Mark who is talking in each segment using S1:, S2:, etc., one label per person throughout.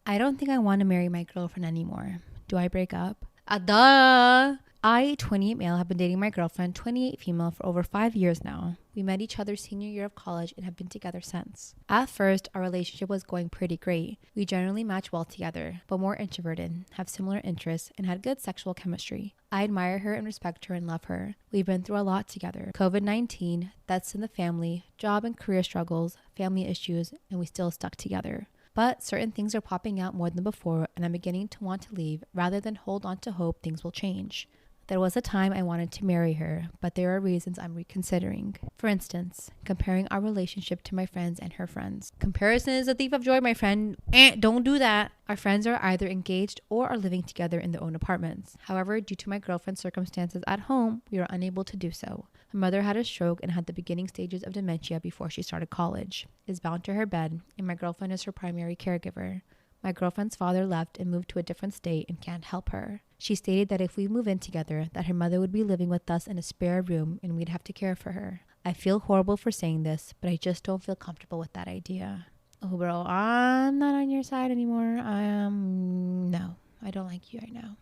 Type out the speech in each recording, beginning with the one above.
S1: I don't think I want to marry my girlfriend anymore. Do I break up? Duh! I, 28 male, have been dating my girlfriend, 28 female, for over 5 years now. We met each other senior year of college and have been together since. At first, our relationship was going pretty great. We generally match well together, but more introverted, have similar interests, and had good sexual chemistry. I admire her and respect her and love her. We've been through a lot together. COVID-19, deaths in the family, job and career struggles, family issues, and we still stuck together. But certain things are popping out more than before, and I'm beginning to want to leave rather than hold on to hope things will change. There was a time I wanted to marry her, but there are reasons I'm reconsidering. For instance, comparing our relationship to my friends and her friends. Comparison is a thief of joy, my friend. Don't do that. Our friends are either engaged or are living together in their own apartments. However, due to my girlfriend's circumstances at home, we were unable to do so. Her mother had a stroke and had the beginning stages of dementia before she started college, is bound to her bed, and my girlfriend is her primary caregiver. My girlfriend's father left and moved to a different state and can't help her. She stated that if we move in together, that her mother would be living with us in a spare room and we'd have to care for her. I feel horrible for saying this, but I just don't feel comfortable with that idea. Oh, bro, I'm not on your side anymore. No, I don't like you right now.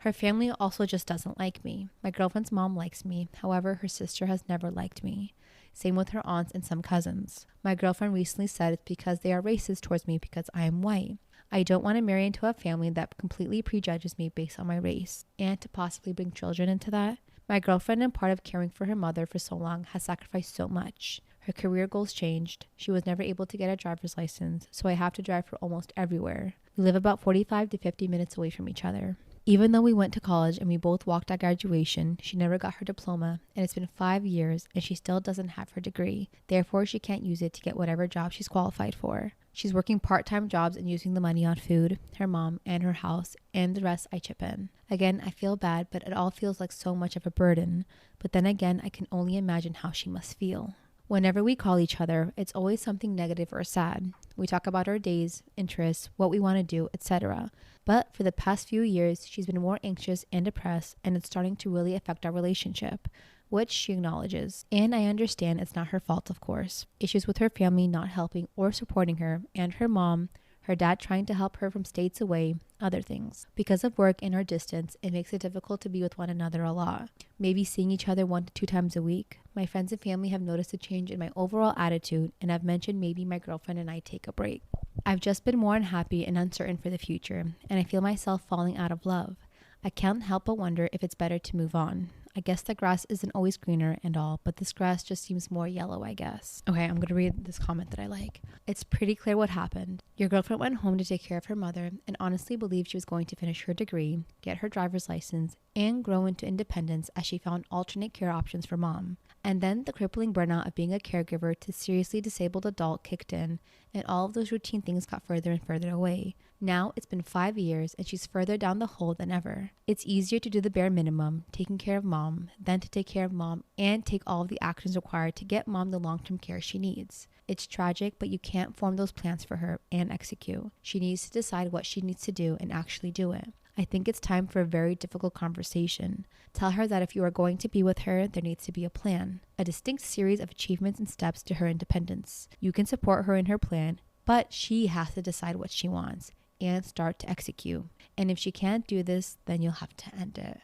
S1: Her family also just doesn't like me. My girlfriend's mom likes me. However, her sister has never liked me. Same with her aunts and some cousins. My girlfriend recently said it's because they are racist towards me because I am white. I don't want to marry into a family that completely prejudges me based on my race, and to possibly bring children into that. My girlfriend, and part of caring for her mother for so long, has sacrificed so much. Her career goals changed. She was never able to get a driver's license, so I have to drive her almost everywhere. We live about 45 to 50 minutes away from each other. Even though we went to college and we both walked at graduation, she never got her diploma, and it's been 5 years and she still doesn't have her degree. Therefore, she can't use it to get whatever job she's qualified for. She's working part-time jobs and using the money on food, her mom, and her house, and the rest I chip in. Again, I feel bad, but it all feels like so much of a burden. But then again, I can only imagine how she must feel. Whenever we call each other, it's always something negative or sad. We talk about our days, interests, what we want to do, etc. But for the past few years, she's been more anxious and depressed, and it's starting to really affect our relationship, which she acknowledges. And I understand it's not her fault, of course. Issues with her family not helping or supporting her, and her mom, her dad trying to help her from states away, other things. Because of work and our distance, it makes it difficult to be with one another a lot. Maybe seeing each other 1 to 2 times a week. My friends and family have noticed a change in my overall attitude, and I've mentioned maybe my girlfriend and I take a break. I've just been more unhappy and uncertain for the future, and I feel myself falling out of love. I can't help but wonder if it's better to move on. I guess the grass isn't always greener and all, but this grass just seems more yellow, I guess. Okay, I'm going to read this comment that I like. It's pretty clear what happened. Your girlfriend went home to take care of her mother and honestly believed she was going to finish her degree, get her driver's license, and grow into independence as she found alternate care options for mom. And then the crippling burnout of being a caregiver to seriously disabled adult kicked in, and all of those routine things got further and further away. Now it's been 5 years and she's further down the hole than ever. It's easier to do the bare minimum, taking care of mom, than to take care of mom and take all of the actions required to get mom the long-term care she needs. It's tragic, but you can't form those plans for her and execute. She needs to decide what she needs to do and actually do it. I think it's time for a very difficult conversation. Tell her that if you are going to be with her, there needs to be a plan, a distinct series of achievements and steps to her independence. You can support her in her plan, but she has to decide what she wants and start to execute. And if she can't do this, then you'll have to end it.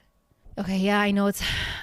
S1: Okay, yeah, I know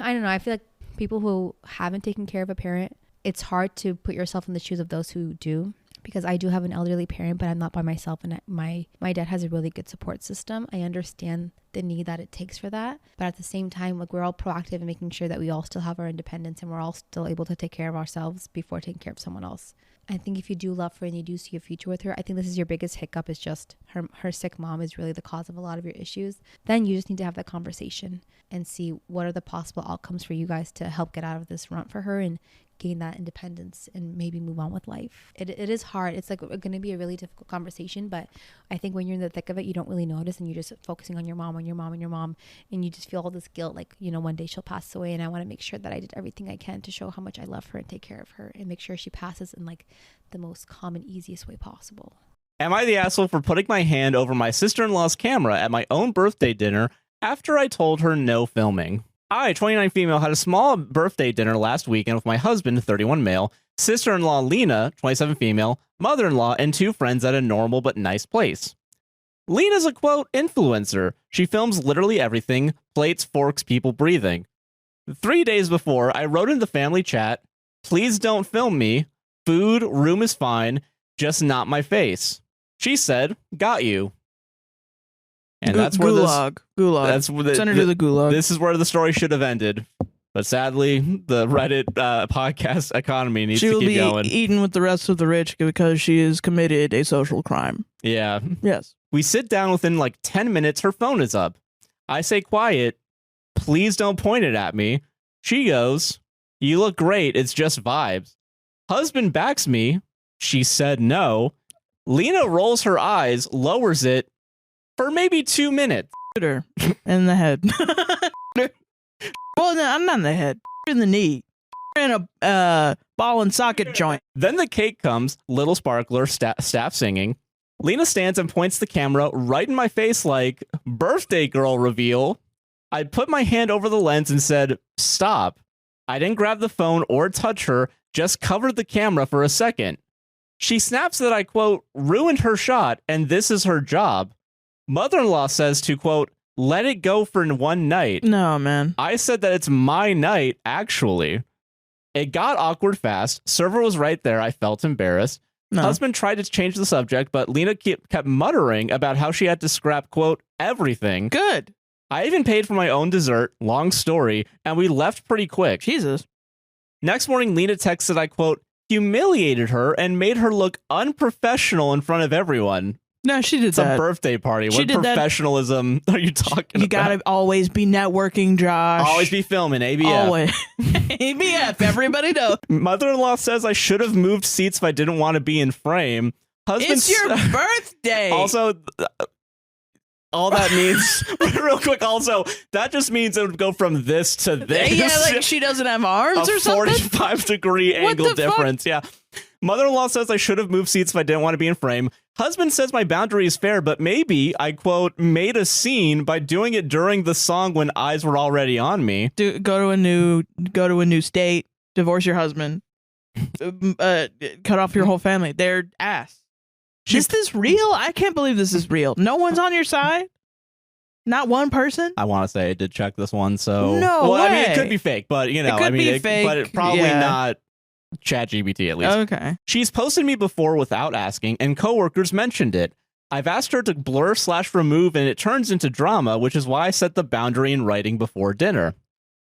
S1: I don't know. I feel like people who haven't taken care of a parent, it's hard to put yourself in the shoes of those who do. Because I do have an elderly parent, but I'm not by myself, and my dad has a really good support system. I understand the need that it takes for that, but at the same time, like, we're all proactive in making sure that we all still have our independence and we're all still able to take care of ourselves before taking care of someone else. I think if you do love her and you do see a future with her, I think this is your biggest hiccup, is just her sick mom is really the cause of a lot of your issues. Then you just need to have that conversation and see what are the possible outcomes for you guys to help get out of this rut for her and gain that independence and maybe move on with life. It is hard. It's like going to be a really difficult conversation, but I think when you're in the thick of it, you don't really notice, and you're just focusing on your mom and your mom and your mom, and you just feel all this guilt, like, you know, one day she'll pass away, and I want to make sure that I did everything I can to show how much I love her and take care of her and make sure she passes in like the most calm and easiest way possible.
S2: Am I the asshole for putting my hand over my sister-in-law's camera at my own birthday dinner after I told her no filming? I, 29 female, had a small birthday dinner last weekend with my husband, 31 male, sister-in-law Lena, 27 female, mother-in-law, and 2 friends at a normal but nice place. Lena's a, quote, influencer. She films literally everything, plates, forks, people breathing. 3 days before, I wrote in the family chat, please don't film me. Food, room is fine, just not my face. She said, got you. And that's where
S3: gulag.
S2: That's
S3: Send her to the gulag.
S2: This is where the story should have ended. But sadly, the Reddit podcast economy needs to keep going.
S3: She will be eaten with the rest of the rich because she has committed a social crime.
S2: Yeah.
S3: Yes.
S2: We sit down within like 10 minutes. Her phone is up. I say, quiet. Please don't point it at me. She goes, you look great. It's just vibes. Husband backs me. She said no. Lena rolls her eyes, lowers it for maybe 2 minutes.
S3: Shoot her in the head. Well, no, I'm not in the head. In the knee. In a ball and socket joint.
S2: Then the cake comes, little sparkler, staff singing. Lena stands and points the camera right in my face like, birthday girl reveal. I put my hand over the lens and said, stop. I didn't grab the phone or touch her, just covered the camera for a second. She snaps that I, quote, ruined her shot and this is her job. Mother-in-law says to, quote, let it go for one night.
S3: No, man.
S2: I said that it's my night, actually. It got awkward fast. Server was right there. I felt embarrassed.
S3: No.
S2: Husband tried to change the subject, but Lena kept muttering about how she had to scrap, quote, everything.
S3: Good.
S2: I even paid for my own dessert, long story, and we left pretty quick.
S3: Jesus.
S2: Next morning, Lena texted I, quote, humiliated her and made her look unprofessional in front of everyone.
S3: No, she did that.
S2: It's a birthday party.
S3: She
S2: What
S3: did that.
S2: professionalism are you talking about?
S3: You gotta always be networking, Josh.
S2: Always be filming, ABF.
S3: Always. ABF, everybody knows.
S2: Mother-in-law says I should have moved seats if I didn't want to be in frame. Husband
S3: It's your birthday.
S2: Also, all that means, real quick, also, that just means it would go from this to this.
S3: Yeah, like she doesn't have arms
S2: a
S3: or something.
S2: 45-degree angle difference. Yeah. Mother-in-law says I should have moved seats if I didn't want to be in frame. Husband says my boundary is fair, but maybe I, quote, made a scene by doing it during the song when eyes were already on me.
S3: Go to a new state, divorce your husband, cut off your whole family. They're ass. Is this real? I can't believe this is real. No one's on your side? Not one person?
S2: I want to say I did check this one, so...
S3: No
S2: well, I mean, it
S3: way.
S2: could be fake, but, you know,
S3: It could
S2: I mean,
S3: be fake,
S2: but it probably
S3: yeah.
S2: not ChatGPT, at least.
S3: Okay.
S2: She's posted me before without asking, and coworkers mentioned it. I've asked her to blur/remove, and it turns into drama, which is why I set the boundary in writing before dinner.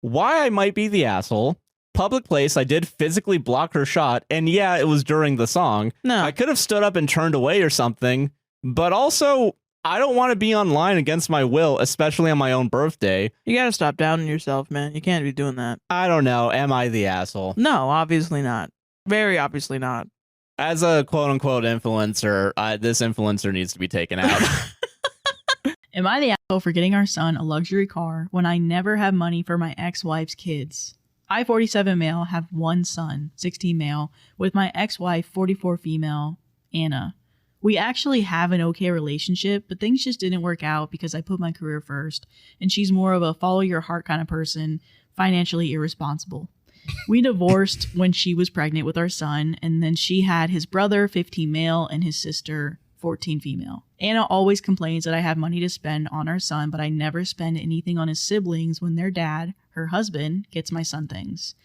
S2: Why I might be the asshole. Public place, I did physically block her shot, and yeah, it was during the song.
S3: No.
S2: I could have stood up and turned away or something, but also, I don't want to be online against my will, especially on my own birthday.
S3: You gotta stop downing yourself, man. You can't be doing that.
S2: I don't know. Am I the asshole?
S3: No, obviously not. Very obviously not.
S2: As a quote-unquote influencer, this influencer needs to be taken out.
S4: Am I the asshole for getting our son a luxury car when I never have money for my ex-wife's kids? I, 47 male, have one son, 16 male, with my ex-wife, 44 female, Anna. We actually have an okay relationship, but things just didn't work out because I put my career first, and she's more of a follow your heart kind of person, financially irresponsible. We divorced when she was pregnant with our son, and then she had his brother, 15 male, and his sister, 14 female. Anna always complains that I have money to spend on our son, but I never spend anything on his siblings when their dad, her husband, gets my son things.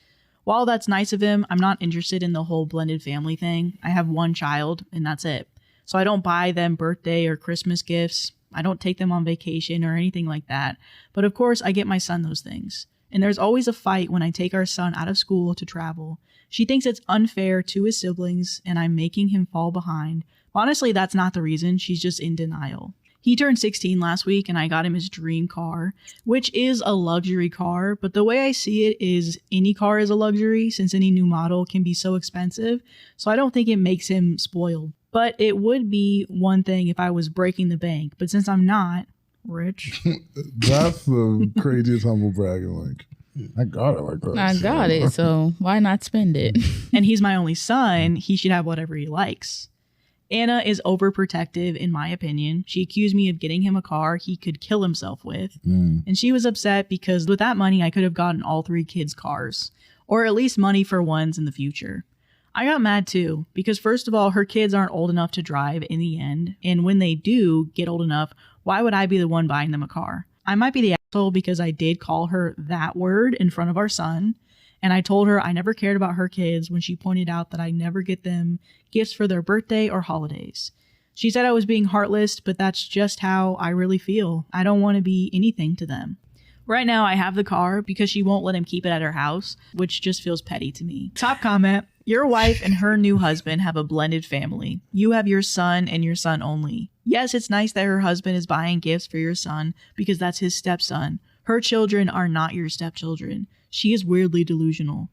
S4: While that's nice of him, I'm not interested in the whole blended family thing. I have one child, and that's it. So I don't buy them birthday or Christmas gifts. I don't take them on vacation or anything like that. But of course, I get my son those things. And there's always a fight when I take our son out of school to travel. She thinks it's unfair to his siblings, and I'm making him fall behind. Honestly, that's not the reason. She's just in denial. He turned 16 last week, and I got him his dream car, which is a luxury car. But the way I see it is any car is a luxury since any new model can be so expensive. So I don't think it makes him spoiled. But it would be one thing if I was breaking the bank. But since I'm not rich.
S5: That's the craziest humble bragging. Like, I got it like that.
S6: I got it, so why not spend it?
S4: And he's my only son, he should have whatever he likes. Anna is overprotective, in my opinion. She accused me of getting him a car he could kill himself with. And she was upset because with that money, I could have gotten all three kids cars. Or at least money for ones in the future. I got mad too, because first of all, her kids aren't old enough to drive in the end. And when they do get old enough, why would I be the one buying them a car? I might be the asshole because I did call her that word in front of our son. And I told her I never cared about her kids when she pointed out that I never get them gifts for their birthday or holidays. She said I was being heartless, but that's just how I really feel. I don't want to be anything to them. Right now, I have the car because she won't let him keep it at her house, which just feels petty to me. Top comment. Your wife and her new husband have a blended family. You have your son and your son only. Yes, it's nice that her husband is buying gifts for your son because that's his stepson. Her children are not your stepchildren. She is weirdly delusional.